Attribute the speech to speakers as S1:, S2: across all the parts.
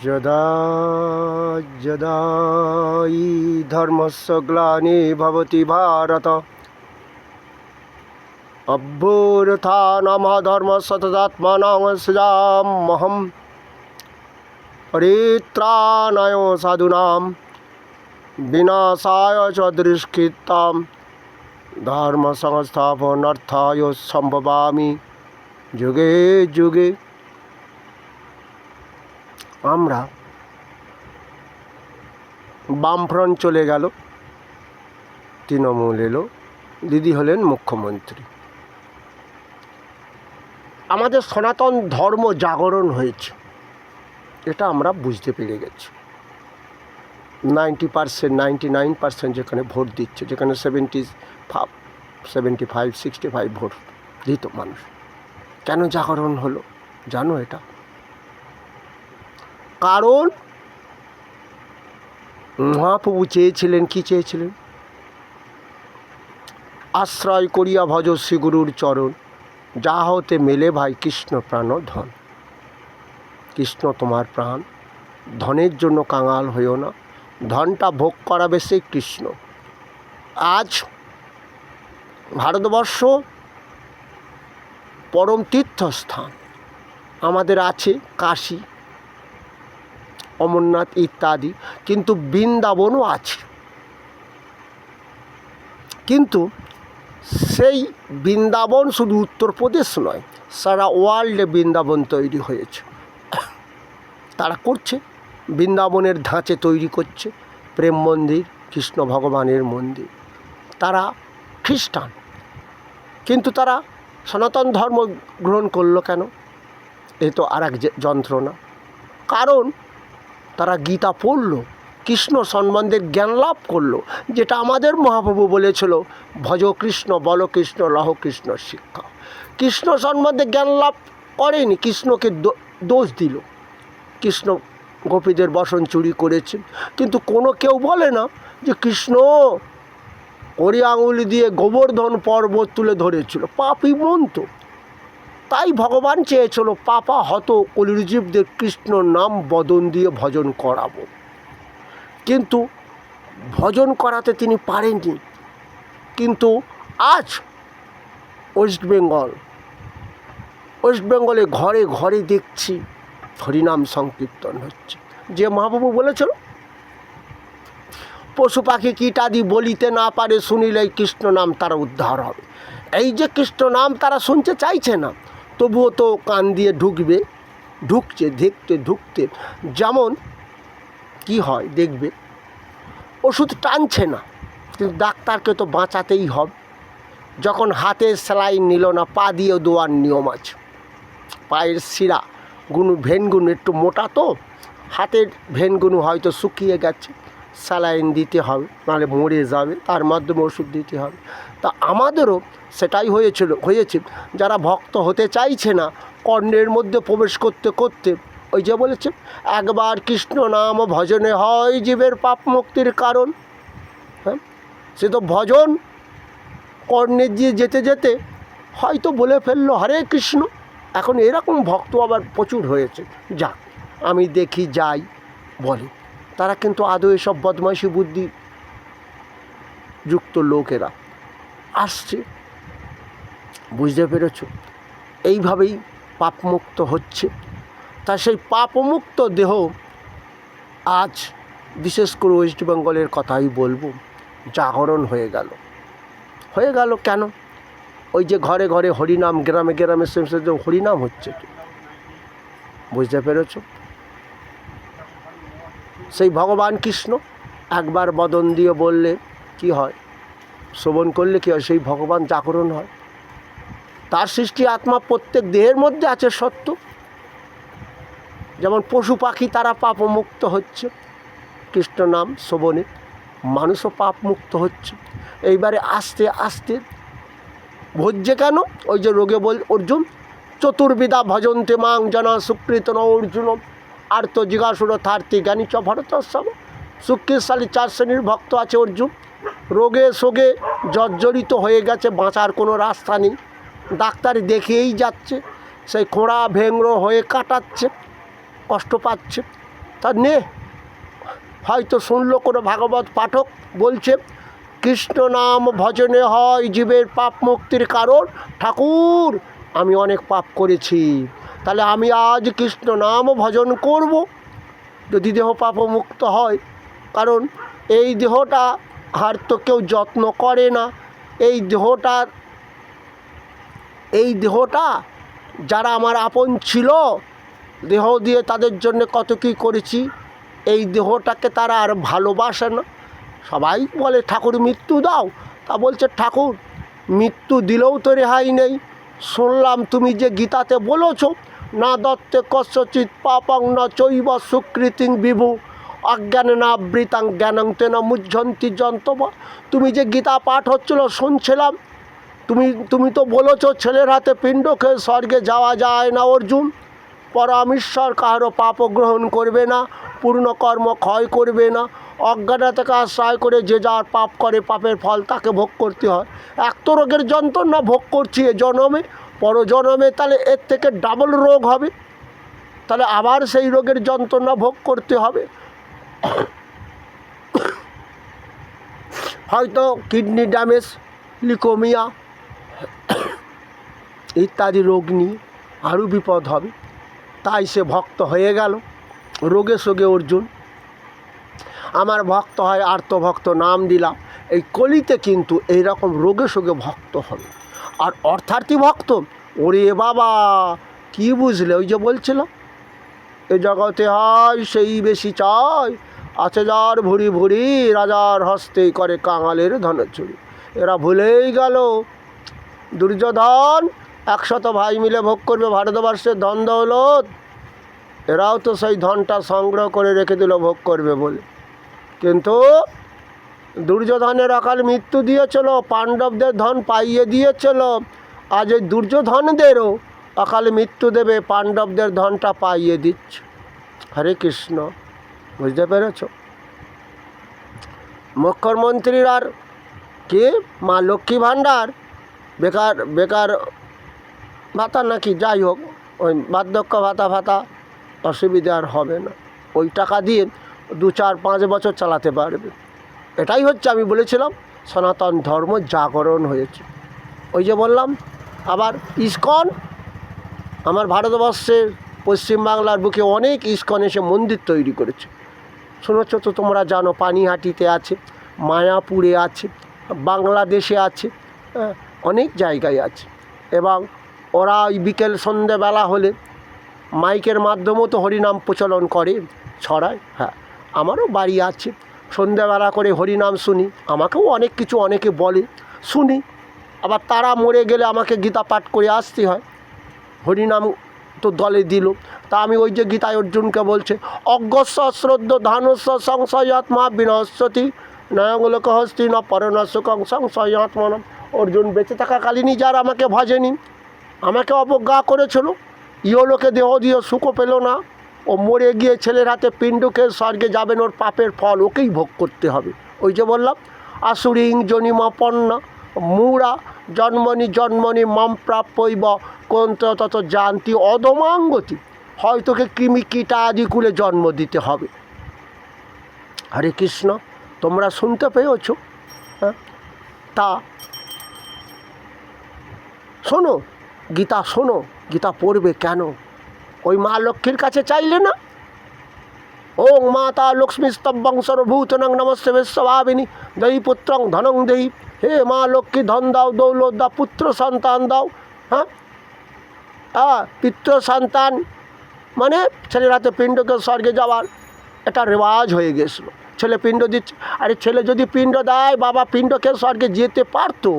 S1: যদা যদা ই ধর্মস্য গ্লানি ভবতি ভারত অভ্যুত্থানমধর্মস্য তদাত্মানাং সৃজাম্যহং পরিত্রাণায় সাধূনাং বিনাশায় চ দুষ্কৃতাং ধর্ম সংস্থাপনার্থায় সম্ভবামি যুগে যুগে। আমরা বামফ্রন্ট চলে গেল, তৃণমূল এলো, দিদি হলেন মুখ্যমন্ত্রী। আমাদের সনাতন ধর্ম জাগরণ হয়েছে, এটা আমরা বুঝতে পেরে গেছি। 90%, 99% যেখানে ভোট দিচ্ছে, যেখানে 75, 65 ভোট দিত মানুষ। কেন জাগরণ হলো জানো এটা? কারণ মহাপ্রভু চেয়েছিলেন, কি চেয়েছিলেন? আশ্রয় করিয়া ভজ শ্রী গুরুর চরণ, যা হতে মেলে ভাই কৃষ্ণ প্রাণ ধন। কৃষ্ণ তোমার প্রাণ, ধনের জন্য কাঙাল হইও না, ধনটা ভোগ করাবে সেই কৃষ্ণ। আজ ভারতবর্ষ পরম তীর্থস্থান আমাদের আছে, কাশী, অমরনাথ ইত্যাদি, কিন্তু বৃন্দাবনও আছে। কিন্তু সেই বৃন্দাবন শুধু উত্তরপ্রদেশ নয়, সারা ওয়ার্ল্ডে বৃন্দাবন তৈরি হয়েছে। তারা করছে, বৃন্দাবনের ধাঁচে তৈরি করছে প্রেম মন্দির, কৃষ্ণ ভগবানের মন্দির। তারা খ্রিস্টান, কিন্তু তারা সনাতন ধর্ম গ্রহণ করলো কেন? এ তো আর এক যন্ত্রণা। কারণ তারা গীতা পড়ল, কৃষ্ণ সম্বন্ধে জ্ঞান লাভ করলো, যেটা আমাদের মহাপ্রভু বলেছিল, ভজ কৃষ্ণ বল কৃষ্ণ লহ কৃষ্ণ শিক্ষা। কৃষ্ণ সম্বন্ধে জ্ঞান লাভ করেনি, কৃষ্ণকে দোষ দিল, কৃষ্ণ গোপীদের বসন চুরি করেছেন। কিন্তু কোনো কেউ বলে না যে কৃষ্ণ কড়ি আঙুলি দিয়ে গোবর্ধন পর্বত তুলে ধরেছিল, পাপই মন তো। তাই ভগবান চেয়েছিল পাপা হত কলিজীবদের কৃষ্ণ নাম বদন দিয়ে ভজন করাবো, কিন্তু ভজন করাতে তিনি পারেননি। কিন্তু আজ ওয়েস্ট বেঙ্গলে ঘরে ঘরে দেখছি হরিনাম সংকীর্তন হচ্ছে। যে মহাপ্রভু বলেছিল পশু পাখি কীটাদি বলিতে না পারে, শুনিলেই কৃষ্ণ নাম তারা উদ্ধার হবে। এই যে কৃষ্ণ নাম তারা শুনতে চাইছে না, তবুও তো কান দিয়ে ঢুকছে ঢুকতে। যেমন কি হয় দেখবে, ওষুধ টানছে না, কিন্তু ডাক্তারকে তো বাঁচাতেই হবে। যখন হাতে সেলাইন নিল না, পা দিয়ে দেওয়ার নিয়ম আছে। পায়ের শিরা ভেনগুলো একটু মোটা, তো হাতের ভেনগুলো হয়তো শুকিয়ে গেছে, স্যালাইন দিতে হবে, নাহলে মরে যাবে, তার মাধ্যমে ওষুধ দিতে হবে। তা আমাদেরও সেটাই হয়েছে। যারা ভক্ত হতে চাইছে না, কর্ণের মধ্যে প্রবেশ করতে করতে, ওই যে বলেছে, একবার কৃষ্ণ নাম ভজনে হয় জীবের পাপ মুক্তির কারণ। হ্যাঁ, সে তো ভজন কর্ণে দিয়ে যেতে যেতে হয়তো বলে ফেললো হরে কৃষ্ণ। এখন এরকম ভক্ত আবার প্রচুর হয়েছে, যাক আমি দেখি যাই বলে। তারা কিন্তু আদৌ এসব বদমাইশি বুদ্ধি যুক্ত লোকেরা আসছে, বুঝতে পেরেছ? এইভাবেই পাপমুক্ত হচ্ছে। তা সেই পাপমুক্ত দেহ আজ বিশেষ করে ওয়েস্ট বেঙ্গলের কথাই বলবো, জাগরণ হয়ে গেল। কেন? ওই যে ঘরে ঘরে হরিনাম, গ্রামে গ্রামে যে হরিনাম হচ্ছে, বুঝতে পেরেছ? সেই ভগবান কৃষ্ণ একবার বদন দিয়ে বললে কি হয়, শ্রবণ করলে কি হয়, সেই ভগবান জাগরণ হয়। তার সৃষ্টি আত্মা প্রত্যেক দেহের মধ্যে আছে সত্য। যেমন পশু পাখি তারা পাপমুক্ত হচ্ছে কৃষ্ণ নাম শ্রবণে, মানুষও পাপমুক্ত হচ্ছে। এইবারে আস্তে আস্তে ভজ্যে কেন? ওই যে রোগে অর্জুন, চতুর্বিধা ভজন্তে মাং জনা সুকৃত ন অর্জুন আর্ত জিজ্ঞাসুর থার্থী জ্ঞানী চ ভরতস্যব। সুকৃতশালী 4 শ্রেণীর ভক্ত আছে অর্জুন। রোগে শোগে জর্জরিত হয়ে গেছে, বাঁচার কোনো রাস্তা নেই, ডাক্তার দেখেই যাচ্ছে, সেই খোঁড়া ভেঙড়ো হয়ে কাটাচ্ছে। কষ্ট পাচ্ছে। তা নে, হয়তো শুনলো কোনো ভাগবত পাঠক বলছে কৃষ্ণ নাম ভজনে হয় জীবের পাপ মুক্তির কারণ। ঠাকুর, আমি অনেক পাপ করেছি, তাহলে আমি আজ কৃষ্ণ নাম ভজন করব যদি দেহ পাপ মুক্ত হয়। কারণ এই দেহটা আর তো কেউ যত্ন করে না। এই দেহটা যারা আমার আপন ছিল, দেহ দিয়ে তাদের জন্য কত কী করেছি, এই দেহটাকে তারা আর ভালোবাসে না। সবাই বলে ঠাকুর মৃত্যু দাও, তা বলছে ঠাকুর মৃত্যু দিলেও তো রেহাই নেই। শুনলাম তুমি যে গীতাতে বলেছ না দত্তে কস্যচিৎ পাপং না চৈব সুকৃতিং বিভু অজ্ঞানে না বৃতাং জ্ঞানং তেন মুহ্যন্তি যন্তবা। তুমি যে গীতা পাঠ হচ্ছিল শুনছিলাম, তুমি তো বলেছ ছেলের হাতে পিণ্ড খেয়ে স্বর্গে যাওয়া যায় না অর্জুন। পরমেশ্বর কারো পাপ গ্রহণ করবে না, পূর্ণ কর্ম ক্ষয় করবে না। অজ্ঞানতাকে আশ্রয় করে যে যার পাপ করে পাপের ফল তাকে ভোগ করতে হয়। এক তো রোগের যন্ত্রণা ভোগ করছি এ জন্মে, পরজন্মে তাহলে এর থেকে ডাবল রোগ হবে, তাহলে আবার সেই রোগের যন্ত্রণা ভোগ করতে হবে। হয়তো কিডনি ড্যামেজ, লিউকেমিয়া ইত্যাদি রোগ নিয়ে আরও বিপদ হবে। তাই সে ভক্ত হয়ে গেল রোগে সোগে অর্জুন। আমার ভক্ত হয় আর্তভক্ত নাম দিলাম। এই কলিতে কিন্তু এইরকম রোগে সোগে ভক্ত হবে। আর অর্থার্থী ভক্ত, ওরে বাবা কি বুঝলে, ওই যে বলছিলাম এ জগতে হয় সেই বেশি চায়, আছে যার ভুরি ভুরি রাজার হস্তে করে কাঙালের ধনচুরি। এরা ভুলেই গেল দুর্যোধন 100 ভাই মিলে ভোগ করবে ভারতবর্ষের ধন দৌলত, এরাও তো সেই ধনটা সংগ্রহ করে রেখে দিল ভোগ করবে বলে। কিন্তু দুর্যোধনের অকাল মৃত্যু দিয়েছিল, পাণ্ডবদের ধন পাইয়ে দিয়েছিল। আজ এই দুর্যোধনদেরও অকালে মৃত্যু দেবে, পাণ্ডবদের ধনটা পাইয়ে দিচ্ছে। হরে কৃষ্ণ, বুঝতে পেরেছ? মুখ্যমন্ত্রীর আর কি মা লক্ষ্মী ভাণ্ডার বেকার ভাতা নাকি, যাই হোক ওই বার্ধক্য ভাতা অসুবিধা আর হবে না। ওই টাকা দিয়ে 2-4-5 বছর চালাতে পারবে। এটাই হচ্ছে, আমি বলেছিলাম সনাতন ধর্ম জাগরণ হয়েছে। ওই যে বললাম আবার ইস্কন, আমার ভারতবর্ষের পশ্চিমবাংলার বুকে অনেক ইস্কন এসে মন্দির তৈরি করেছে। শুনেছ তো তোমরা জানো, পানিহাটিতে আছে, মায়াপুরে আছে, বাংলাদেশে আছে, অনেক জায়গায় আছে। এবং ওরা ওই বিকেল সন্ধ্যেবেলা হলে মাইকের মাধ্যমেও তো হরিনাম প্রচলন করে, ছড়ায়। হ্যাঁ, আমারও বাড়ি আছে, সন্ধ্যেবেলা করে হরিনাম শুনি। আমাকেও অনেক কিছু অনেকে বলে, শুনি। আবার তারা মরে গেলে আমাকে গীতা পাঠ করে আসতে হয়। হরিনাম তো দলে দিল, তা আমি ওই যে গীতায় অর্জুনকে বলছে অজ্ঞস্য শ্রদ্ধ ধানস্য সংশয়াত্মা বিনশ্বতি নয়ঙ্গলোক হস্তি ন পরণ সুখং সংশয়াত্মনম। অর্জুন বেঁচে থাকাকালীনই যারা আমাকে ভজেনি, আমাকে অবজ্ঞা করেছিল, ইহলোকে দেহ দিয়ে সুখও পেল না, ও মরে গিয়ে ছেলের হাতে পিণ্ডকে স্বর্গে যাবেন, ওর পাপের ফল ওকেই ভোগ করতে হবে। ওই যে বললাম আসুরিং জনিমাপন্না মূঢ়া জন্মনি মাম প্রাপ্যইব কোন্ত তত জানতি অধমাঙ্গতি। হয়তোকে কৃমি কীটা আদি কুলে জন্ম দিতে হবে। হরে কৃষ্ণ, তোমরা শুনতে পেয়েছ? হ্যাঁ, তা শোনো, গীতা শোনো। গীতা পড়বে কেন? ওই মা লক্ষ্মীর কাছে চাইলে না, ওং মাতা লক্ষ্মী স্তব্যং সর্বভূতনং নমস্তে বিশ্বভাবিনী দেহি পুত্রং ধনং দেহি। হে মা লক্ষ্মী, ধন দাও, দৌলত দাও, পুত্র সন্তান দাও। হ্যাঁ, পিত্র সন্তান মানে ছেলের হাতে পিণ্ডকে স্বর্গে যাওয়ার এটা রেওয়াজ হয়ে গেছিলো। ছেলে পিণ্ড দিচ্ছে, আরে ছেলে যদি পিণ্ড দেয়, বাবা পিণ্ডকে স্বর্গে যেতে পারতো,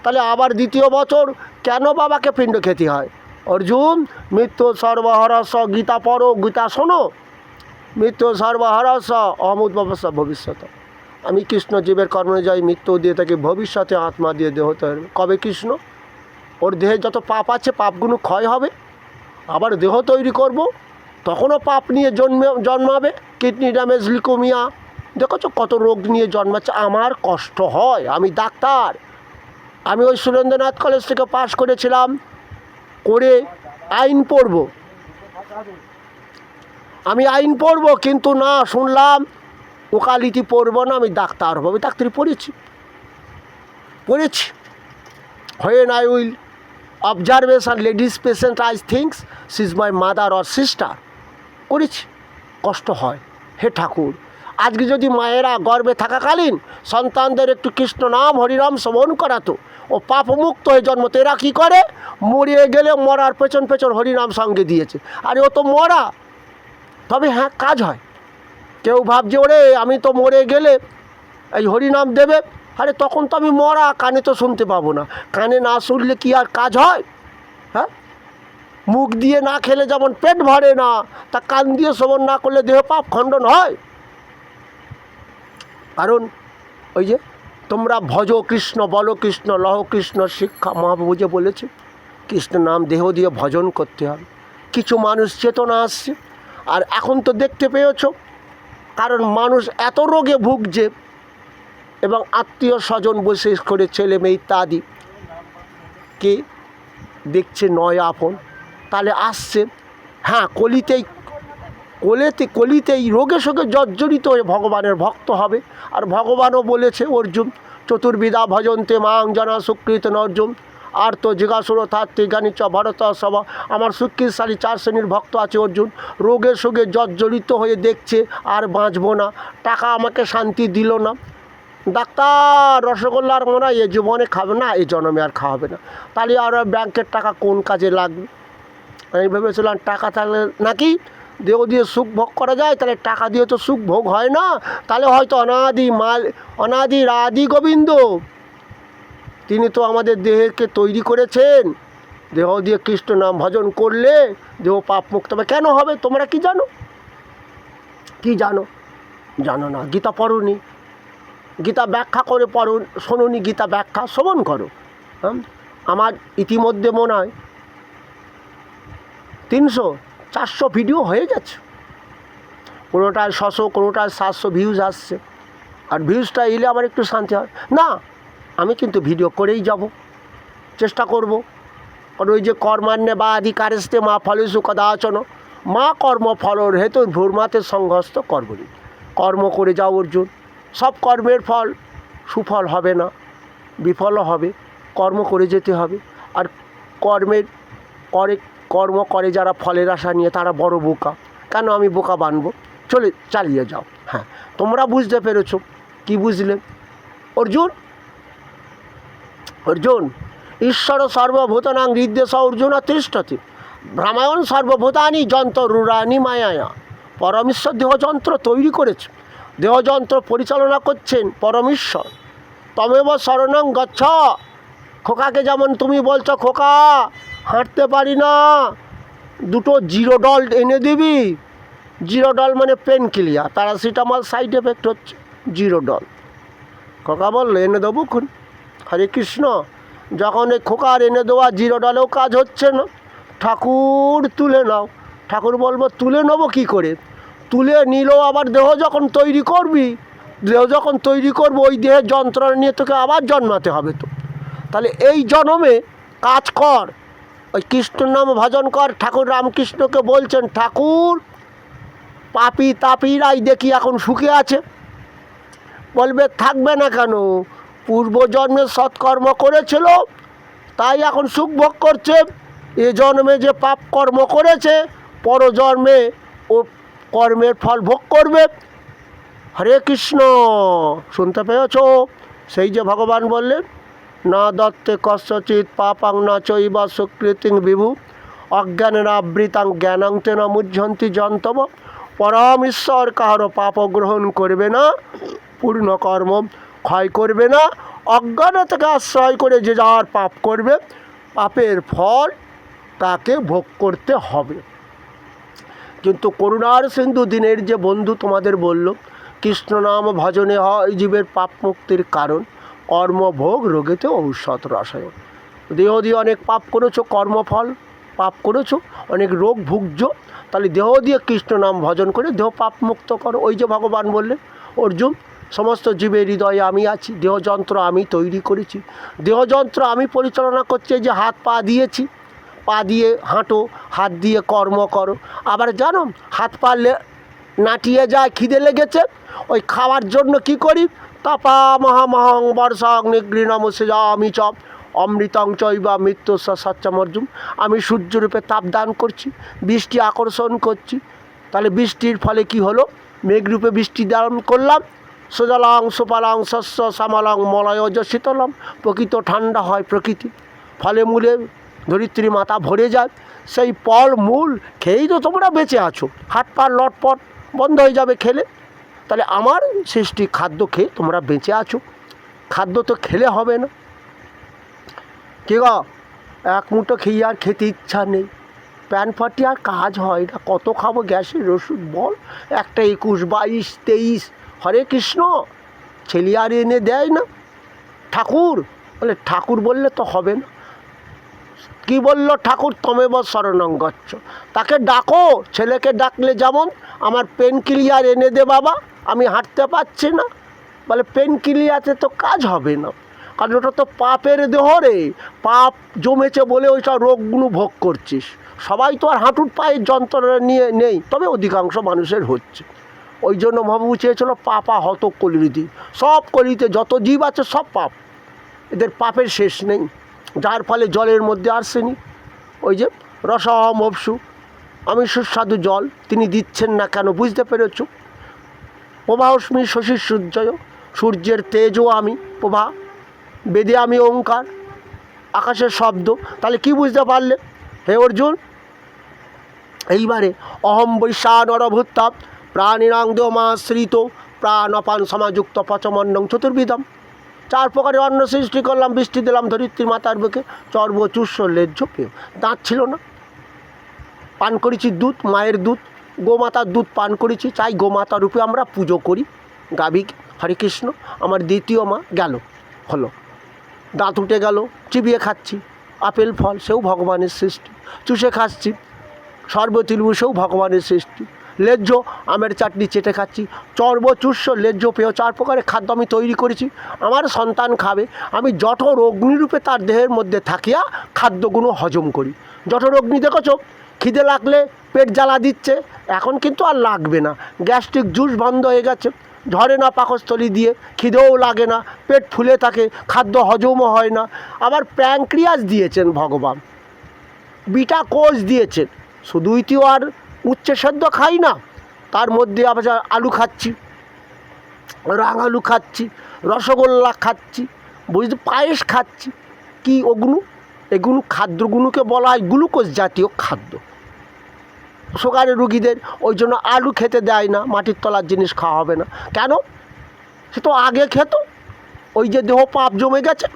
S1: তাহলে আবার দ্বিতীয় বছর কেন বাবাকে পিণ্ড খেতে হয়? অর্জুন, মৃত্যু সর্বহরস, গীতা পড়ো, গীতা শোনো। মৃত্যু সর্বহরস অমুদ্ভবস্য ভবিষ্যৎ। আমি কৃষ্ণ জীবের কর্মজয় মৃত্যু দিয়ে থাকি, ভবিষ্যতে আত্মা দিয়ে দেহ তৈরি। কবে কৃষ্ণ? ওর দেহে যত পাপ আছে পাপগুলো ক্ষয় হবে, আবার দেহ তৈরি করব, তখনও পাপ নিয়ে জন্মাবে। কিডনি ড্যামেজ, লিউকেমিয়া, দেখেছো কত রোগ নিয়ে জন্মাচ্ছে। আমার কষ্ট হয়, আমি ডাক্তার, আমি ওই সুরেন্দ্রনাথ কলেজ থেকে পাশ করেছিলাম, করে আইন পড়ব। আমি আইন পড়ব, কিন্তু না, শুনলাম ওকালতি পড়বো না, আমি ডাক্তার হবো। আমি ডাক্তারি পড়েছি। When I will observation ladies patient I think she is my mother or sister, করেছি। কষ্ট হয়, হে ঠাকুর, আজকে যদি মায়েরা গর্ভে থাকাকালীন সন্তানদের একটু কৃষ্ণ নাম হরিনাম শ্রবণ করাতো, ও পাপমুক্ত হয়ে জন্মতে। এরা কী করে, মরিয়ে গেলে মরার পেছন পেছন হরিনাম সঙ্গে দিয়েছে। আরে ও তো মরা, তবে হ্যাঁ কাজ হয়। কেউ ভাবছে ওরে আমি তো মরে গেলে এই হরিনাম দেবে, আরে তখন তো আমি মরা, কানে তো শুনতে পাবো না। কানে না শুনলে কি আর কাজ হয়? হ্যাঁ, মুখ দিয়ে না খেলে যেমন পেট ভরে না, তা কান দিয়ে শ্রবণ না করলে দেহ পাপ খণ্ডন হয়। কারণ ওই যে তোমরা ভজ কৃষ্ণ, বল কৃষ্ণ, লহ কৃষ্ণ শিক্ষা, মহাপ্রভু যে বলেছে কৃষ্ণ নাম দেহ দিয়ে ভজন করতে হবে। কিছু মানুষ চেতনা আসছে, আর এখন তো দেখতে পেয়েছ, কারণ মানুষ এত রোগে ভুগছে এবং আত্মীয় স্বজন বিশেষ করে ছেলে মেয়ে ইত্যাদি কে দেখছে নয় আপন, তাহলে আসছে। হ্যাঁ, কলিতেই রোগে শোকে জর্জরিত হয়ে ভগবানের ভক্ত হবে। আর ভগবানও বলেছে অর্জুন, চতুর্বিধা ভজন্তে মাং জনা সুকৃত অর্জুন আর তো জিজ্ঞাসুর থার্থী জ্ঞানী চ ভরত সভা। আমার সুকৃতশালী 4 শ্রেণীর ভক্ত আছে অর্জুন। রোগে শোকে জর্জরিত হয়ে দেখছে আর বাঁচবো না, টাকা আমাকে শান্তি দিল না, ডাক্তার রসগোল্লার মনে হয় এ জীবনে খাবে না, এই জন্মে আর খাওয়াবে না, তাহলে আর ব্যাংকের টাকা কোন কাজে লাগবে? আমি ভেবেছিলাম টাকা থাকলে নাকি দেহ দিয়ে সুখ ভোগ করা যায়, তাহলে টাকা দিয়ে তো সুখ ভোগ হয় না। তাহলে হয়তো অনাদি আদি গোবিন্দ তিনি তো আমাদের দেহকে তৈরি করেছেন, দেহ দিয়ে কৃষ্ণ নাম ভজন করলে দেহ পাপ মুক্ত হবে। কেন হবে তোমরা কি জানো? জানো না, গীতা পড়োনি, গীতা ব্যাখ্যা করে পড়ো, শোনোনি গীতা ব্যাখ্যা, শ্রবণ করো। আমার ইতিমধ্যে মনে হয় 300-400 ভিডিও হয়ে গেছে, কোনোটায় 600, কোনোটায় 700 ভিউজ আসছে। আর ভিউজটা এলে আমার একটু শান্তি হয় না, আমি কিন্তু ভিডিও করেই যাব, চেষ্টা করব। কারণ ওই যে কর্মান্যে বা অধিকারেস্তে মা ফলেষু কদাচন মা কর্মফলর হেতু ভূর্মাতে সংঘস্ত কর্মণি। কর্ম করে যাও অর্জুন, সব কর্মের ফল সুফল হবে না, বিফলও হবে। কর্ম করে যেতে হবে। আর কর্ম করে যারা ফলের আশা নিয়ে, তারা বড় বোকা। কেন আমি বোকা বানবো? চালিয়ে যাও। হ্যাঁ, তোমরা বুঝতে পেরেছ। কি বুঝলে? অর্জুন ঈশ্বর সর্বভূতানাং হৃদ্দেশ অর্জুন তিষ্ঠতি ভ্রামায়ণ সর্বভূতানি যন্ত্ররূঢ়ানি মায়া। পরমেশ্বর দেহযন্ত্র তৈরি করেছে, দেহযন্ত্র পরিচালনা করছেন পরমেশ্বর। তমেব শরণং গচ্ছ। খোকাকে যেমন তুমি বলছো খোকা হাঁটতে পারি না, 2 জিরোডল এনে দিবি। জিরোডল মানে pain killer, paracetamol side effect হচ্ছে জিরোডল। খোকা বললো এনে দেবো খুন। হরে কৃষ্ণ। যখন এই খোকার এনে দেওয়া জিরোডলেও কাজ হচ্ছে না, ঠাকুর তুলে নাও। ঠাকুর বলবো তুলে নেবো কী করে? তুলে নিলেও আবার দেহ যখন তৈরি করবো ওই দেহের যন্ত্রণা নিয়ে তোকে আবার জন্মাতে হবে। তো তাহলে এই জন্মে কাজ কর, ওই কৃষ্ণ নাম ভজন কর। ঠাকুর রামকৃষ্ণকে বলছেন, ঠাকুর পাপি তাপিরাই দেখি এখন সুখে আছে। বলবে থাকবে না কেন? পূর্বজন্মে সৎকর্ম করেছিল তাই এখন সুখ ভোগ করছে। এ জন্মে যে পাপ কর্ম করেছে পরজন্মে ও কর্মের ফল ভোগ করবে। হরে কৃষ্ণ। শুনতে পেয়েছ? সেই যে ভগবান বললেন, না দত্তে কস্যচিৎ পাপাং না চৈবা সুকৃতিং বিভু অজ্ঞানের আবৃতাং জ্ঞানাং তেন মুহ্যন্তি জন্তব। পরম ঈশ্বর কাহারও পাপ গ্রহণ করবে না, পূর্ণ কর্ম ক্ষয় করবে না। অজ্ঞানতাকে আশ্রয় করে যে যার পাপ করবে, পাপের ফল তাকে ভোগ করতে হবে। কিন্তু করুণার সিন্ধু দিনের যে বন্ধু তোমাদের বলল, কৃষ্ণ নাম ভজনে হয় জীবের পাপ মুক্তির কারণ, কর্মভোগ রোগেতে ঔষধ রসায়ন। দেহ দিয়ে অনেক পাপ করেছো, কর্মফল পাপ করেছো, অনেক রোগ ভুগছ, তাহলে দেহ দিয়ে কৃষ্ণ নাম ভজন করে দেহ পাপ মুক্ত করো। ওই যে ভগবান বললেন, অর্জুন সমস্ত জীবের হৃদয়ে আমি আছি, দেহযন্ত্র আমি তৈরি করেছি, দেহযন্ত্র আমি পরিচালনা করছি। যে হাত পা দিয়েছি, পা দিয়ে হাঁটো, হাত দিয়ে কর্ম করো। আবার জানো, হাত পা নাটিয়ে যায়, খিদে লেগেছে, ওই খাওয়ার জন্য কি করি, তাপা মহামহং বর্ষাং নিগৃণম সেজামি চ অমৃতং চৈবা মৃত্যু সচ্চামর্জুম। আমি সূর্যরূপে তাপ দান করছি, বৃষ্টি আকর্ষণ করছি। তাহলে বৃষ্টির ফলে কি হলো, মেঘরূপে বৃষ্টি দান করলাম, সুজলাং সুফলাং শস্য শ্যামলাং মলয়জ শীতলম, প্রকৃত ঠান্ডা হয় প্রকৃতি, ফলে মূলে ধরিত্রী মাতা ভরে যায়। সেই ফল মূল খেয়েই তো তোমরা বেঁচে আছো, হাত পা লটপট বন্ধ হয়ে যাবে খেলে। তাহলে আমার সৃষ্টি খাদ্য খেয়ে তোমরা বেঁচে আছো, খাদ্য তো খেলে হবে না। কে গো, এক মুঠো খেয়ে আর খেতে ইচ্ছা নেই, প্যান ফাটি আর কাজ হয় না, কত খাবো গ্যাসের ওষুধ বল, একটা 21, 22, 23 হরে কৃষ্ণ ছেলে আর এনে দেয় না। ঠাকুর বলে, ঠাকুর বললে তো হবে না। কি বললো ঠাকুর, তমেব শরণং গচ্ছ, তাকে ডাকো, ছেলেকে ডাকলে যেমন আমার পেন কিলিয়ার এনে দে বাবা, আমি হাঁটতে পারছি না, বলে পেন কিলিয়াতে তো কাজ হবে না, কারণ ওটা তো পাপের দেহ রে, পাপ জমেছে বলে ওইসব রোগগুলো ভোগ করছিস। সবাই তো আর হাঁটুর পায়ের যন্ত্রণা নিয়ে নেই, তবে অধিকাংশ মানুষের হচ্ছে। ওই জন্য মহাপ্রভু চেয়েছিল পাপা হত কলিরিতি, সব কলিতে যত জীব আছে সব পাপ, এদের পাপের শেষ নেই, যার ফলে জলের মধ্যে আর্সেনিক, ওই যে রসহম অপসু, আমি সুস্বাদু জল তিনি দিচ্ছেন না কেন, বুঝতে পেরেছ? প্রভাস্মি শশীর সূর্যয়, সূর্যের তেজও আমি, প্রভা, বেদে আমি ওঙ্কার, আকাশের শব্দ। তাহলে কি বুঝতে পারলে হে অর্জুন? এইবারে অহম বৈশা নরভূত্তাপ প্রাণীনাং দেহমাশ্রিত প্রাণ অপান সমাযুক্ত পচমন্নং চতুর্বিধম, 4 প্রকারের অন্ন সৃষ্টি করলাম, বৃষ্টি দিলাম ধরিত্রী মাতার বুকে, চর্ব চুষ্য লেজ্জ পেয়, দাঁত ছিল না, পান করেছি দুধ, মায়ের দুধ, গোমাতার দুধ পান করেছি, চাই গোমাতা রূপে আমরা পুজো করি গাভীকে। হরে কৃষ্ণ, আমার দ্বিতীয় মা গেল, হলো, দাঁত উঠে গেল, চিবিয়ে খাচ্ছি, আপেল ফল সেও ভগবানের সৃষ্টি, চুষে খাচ্ছি, সর্বতিলবু সেও ভগবানের সৃষ্টি, লেজ্জ আমের চাটনি চেটে খাচ্ছি, চর্ব চুষ্য লেজ্জ পেয়, 4 প্রকারের খাদ্য আমি তৈরি করেছি, আমার সন্তান খাবে, আমি জঠর অগ্নিরূপে তার দেহের মধ্যে থাকিয়া খাদ্যগুলো হজম করি। জঠর অগ্নি দেখেছো, খিদে লাগলে পেট জ্বালা দিচ্ছে, এখন কিন্তু আর লাগবে না, গ্যাস্ট্রিক জুস বন্ধ হয়ে গেছে, ঝরে না পাকস্থলী দিয়ে, খিদেও লাগে না, পেট ফুলে থাকে, খাদ্য হজমও হয় না। আবার প্যাঙ্ক্রিয়াস দিয়েছেন ভগবান, বিটা কোষ দিয়েছেন, শুধুই তো আর উচ্চে সেদ্ধ খাই না, তার মধ্যে আবার আলু খাচ্ছি, রাঙালু খাচ্ছি, রসগোল্লা খাচ্ছি, বুঝতে পায়েস খাচ্ছি, কি ওগুলো, এগুলো খাদ্যগুলোকে বলা হয় গ্লুকোজ জাতীয় খাদ্য। সুগারের রুগীদের ওই জন্য আলু খেতে দেয় না, মাটির তলার জিনিস খাওয়া হবে না, কেন? সে তো আগে খেত, ওই যে দেহ পাপ জমে গেছে,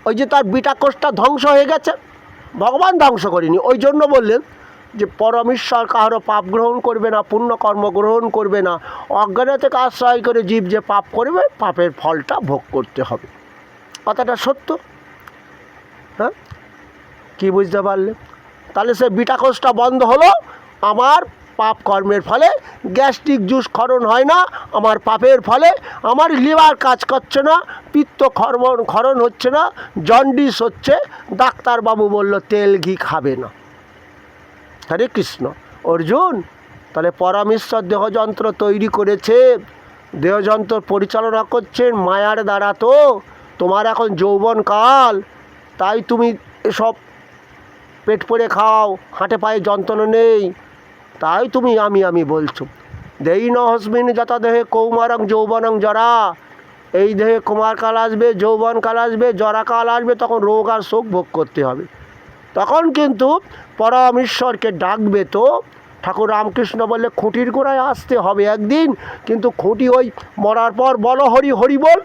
S1: ওই যে তার বিটা কোষটা ধ্বংস হয়ে গেছে, ভগবান ধ্বংস করেনি। ওই জন্য বললেন যে পরমেশ্বর কাহারও পাপ গ্রহণ করবে না, পুণ্যকর্ম গ্রহণ করবে না, অজ্ঞানে থেকে আশ্রয় করে জীব যে পাপ করবে, পাপের ফলটা ভোগ করতে হবে। কথাটা সত্য, হ্যাঁ? কি বুঝতে পারলে? তাহলে সে বিটা কোষটা বন্ধ হলো, আমার পাপ কর্মের ফলে গ্যাস্ট্রিক জুস ক্ষরণ হয় না, আমার পাপের ফলে আমার লিভার কাজ করছে না, পিত্ত ক্ষরণ হচ্ছে না, জন্ডিস হচ্ছে, ডাক্তারবাবু বলল তেল ঘি খাবে না। হরে কৃষ্ণ। অর্জুন, তাহলে পরমেশ্বর দেহযন্ত্র তৈরি করেছে, দেহযন্ত্র পরিচালনা করছেন মায়ার দ্বারা। তো তোমার এখন যৌবনকাল, তাই তুমি এসব পেট পরে খাও, হাঁটে পায়ে যন্ত্রণা নেই, তাই তুমি আমি বলছো। দেই ন হস্মিন যথা দেহে কৌমারং যৌবনং জরা, এই দেহে কুমারকাল আসবে, যৌবনকাল আসবে, জরাকাল আসবে, তখন রোগ আর শোক ভোগ করতে হবে। তখন কিন্তু পরমেশ্বরকে ডাকবে। তো ঠাকুর রামকৃষ্ণ বললে খুঁটির গোড়ায় আসতে হবে একদিন, কিন্তু খুঁটি ওই মরার পর বলো হরি হরি বল,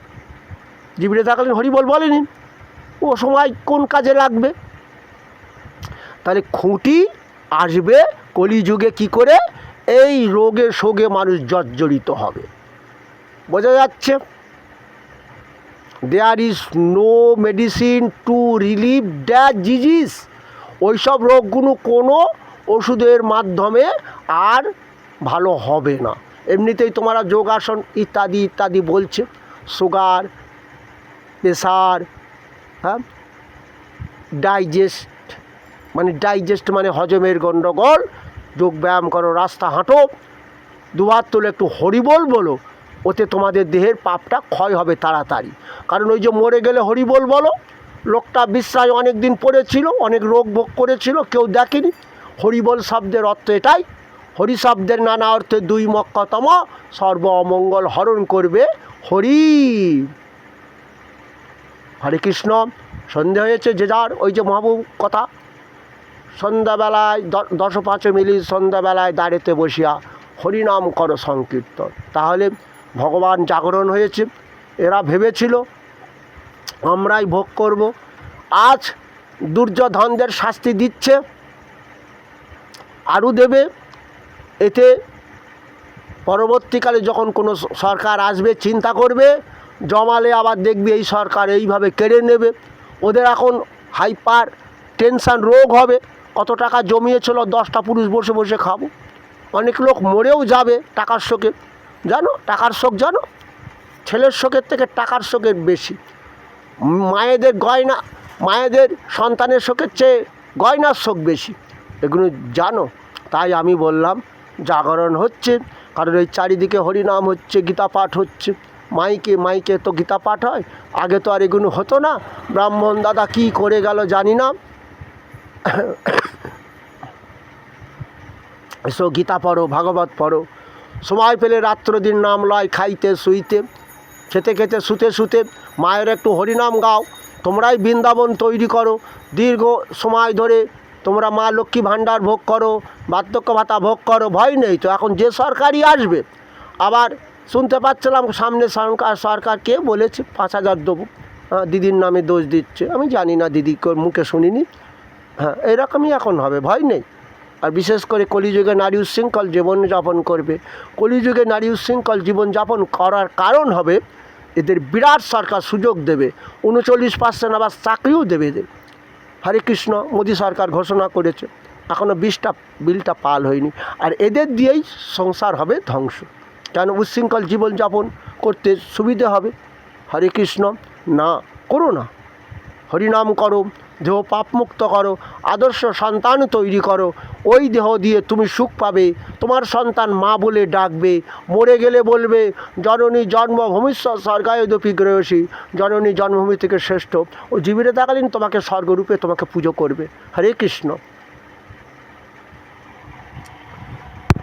S1: জীবিত থাকলেন হরি বল বলেনি, ও সময় কোন কাজে লাগবে? তাহলে খুঁটি আসবে কলিযুগে কি করে? এই রোগে শোগে মানুষ জর্জরিত হবে। বোঝা যাচ্ছে? There is no medicine to relieve that disease. ওইসব রোগগুলো কোনো ওষুধের মাধ্যমে আর ভালো হবে না। এমনিতেই তোমরা যোগাসন ইত্যাদি ইত্যাদি বলছে, সুগার, প্রেশার, হ্যাঁ, ডাইজেস্ট, মানে ডাইজেস্ট মানে হজমের গণ্ডগোল, যোগ ব্যায়াম করো, রাস্তা হাঁটো, দুহাত তুলে একটু হরিবোল বলো, ওতে তোমাদের দেহের পাপটা ক্ষয় হবে তাড়াতাড়ি। কারণ ওই যে মরে গেলে হরিবোল বলো, লোকটা বিশ্রায় অনেক দিন পড়েছিল, অনেক রোগ ভোগ করেছিল, কেউ দেখেনি। হরিবোল শব্দের অর্থ এটাই। হরি শব্দের নানা অর্থে দুই মক্কতম, সর্ব অমঙ্গল হরণ করবে হরি। হরে কৃষ্ণ। সন্ধে হয়েছে, যে যার ওই যে মহাবুব কথা, সন্ধ্যাবেলায় 10-5 মিনিট সন্ধ্যাবেলায় দাঁড়িতে বসিয়া হরিনাম করো সংকীর্তন। তাহলে ভগবান জাগরণ হয়েছে। এরা ভেবেছিল আমরাই ভোগ করব। আজ দুর্যোধনদের শাস্তি দিচ্ছে, আরও দেবে। এতে পরবর্তীকালে যখন কোনো সরকার আসবে চিন্তা করবে, জমালে আবার দেখবে এই সরকার এইভাবে কেড়ে নেবে। ওদের এখন হাইপার টেনশান রোগ হবে। কত টাকা জমিয়েছিল, 10টা পুরুষ বসে বসে খাবো। অনেক লোক মরেও যাবে টাকার শোকে, জানো? টাকার শোক জানো, ছেলের শোকের থেকে টাকার শোকের বেশি। মায়েদের গয়না, মায়েদের সন্তানের শোকের চেয়ে গয়নার শোক বেশি, এগুলো জানো? তাই আমি বললাম জাগরণ হচ্ছে, কারণ এই চারিদিকে হরিনাম হচ্ছে, গীতা পাঠ হচ্ছে। মাইকে মাইকে তো গীতা পাঠ হয়, আগে তো আর এগুলো হতো না। ব্রাহ্মণ দাদা কি করে গেল জানি না। এসো গীতা পড়ো, ভাগবত পড়ো, সময় পেলে রাত্র দিন নাম লয়, খাইতে শুইতে, খেতে খেতে শুতে শুতে মায়ের একটু হরিনাম গাও। তোমরাই বৃন্দাবন তৈরি করো, দীর্ঘ সময় ধরে তোমরা মা লক্ষ্মী ভাণ্ডার ভোগ করো, বার্ধক্য ভাতা ভোগ করো, ভয় নেই তো। এখন যে সরকারই আসবে, আবার শুনতে পাচ্ছিলাম সামনে সরকার কে বলেছে 5,000 দেবো, দিদির নামে দোষ দিচ্ছে। আমি জানি না, দিদি মুখে শুনিনি। হ্যাঁ, এরকমই এখন হবে, ভয় নেই। আর বিশেষ করে কলিযুগে নারী উচ্ছৃঙ্খল জীবনযাপন করবে। কলিযুগে নারী উচ্ছৃঙ্খল জীবনযাপন করার কারণ হবে এদের বিরাট সরকার সুযোগ দেবে, 39% আবার চাকরিও দেবে এদের। হরে কৃষ্ণ। মোদী সরকার ঘোষণা করেছে, এখনও বিলটা পাল হয়নি। আর এদের দিয়েই সংসার হবে ধ্বংস। কেন? উচ্ছৃঙ্খল জীবনযাপন করতে সুবিধে হবে। হরে কৃষ্ণ। না, করো না, হরিনাম করো, দেহ পাপমুক্ত করো, আদর্শ সন্তান তৈরি করো। ওই দেহ দিয়ে তুমি সুখ পাবে, তোমার সন্তান মা বলে ডাকবে, মরে গেলে বলবে জননী জন্মভূমিস্ব স্বর্গায়দপি গ্রেয়সী, জননী জন্মভূমি থেকে শ্রেষ্ঠ। ও জীবিত থাকালীন তোমাকে স্বর্গরূপে তোমাকে পুজো করবে। হরে কৃষ্ণ।